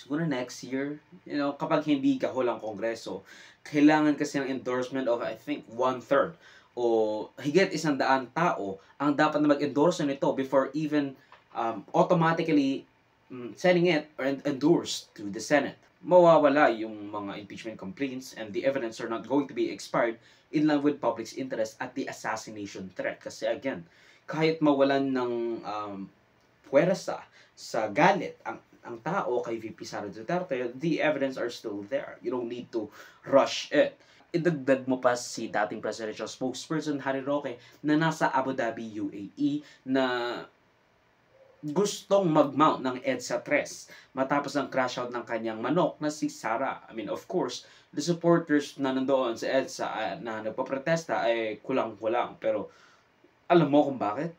siguro next year, kapag hindi kahol ang Kongreso, kailangan kasi ng endorsement of, I think, 1/3 o higit 100 tao ang dapat na mag-endorse nito before even automatically sending it or endorsed to the Senate. Mawawala yung mga impeachment complaints and the evidence are not going to be expired in line with public's interest at the assassination threat. Kasi again, kahit mawalan ng puwersa sa galit ang tao kay VP Sara Duterte, the evidence are still there. You don't need to rush it. Idagdag mo pa si dating presidential spokesperson Harry Roque na nasa Abu Dhabi, UAE na gustong mag-mount ng EDSA 3 matapos ang crash out ng kanyang manok na si Sara. I mean, of course, the supporters na nandoon sa EDSA na nagpaprotesta ay kulang-kulang. Pero alam mo kung bakit?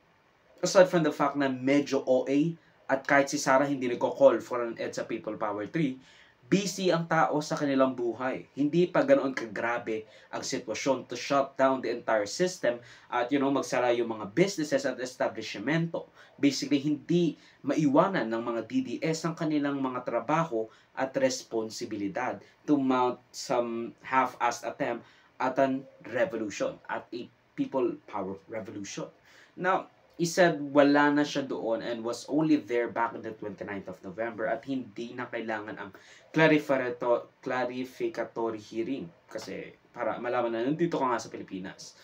Aside from the fact na medyo OA at kahit si Sara hindi nagko-call for an EDSA People Power 3, busy ang tao sa kanilang buhay. Hindi pa ganoon kagrabe ang sitwasyon to shut down the entire system at magsara yung mga businesses at establishmento. Basically, hindi maiwanan ng mga DDS ang kanilang mga trabaho at responsibilidad to mount some half-assed attempt at an revolution, at a people power revolution. Now, he said wala na siya doon and was only there back on the 29th of November at hindi na kailangan ang clarificatory hearing kasi para malaman na nandito ka nga sa Pilipinas.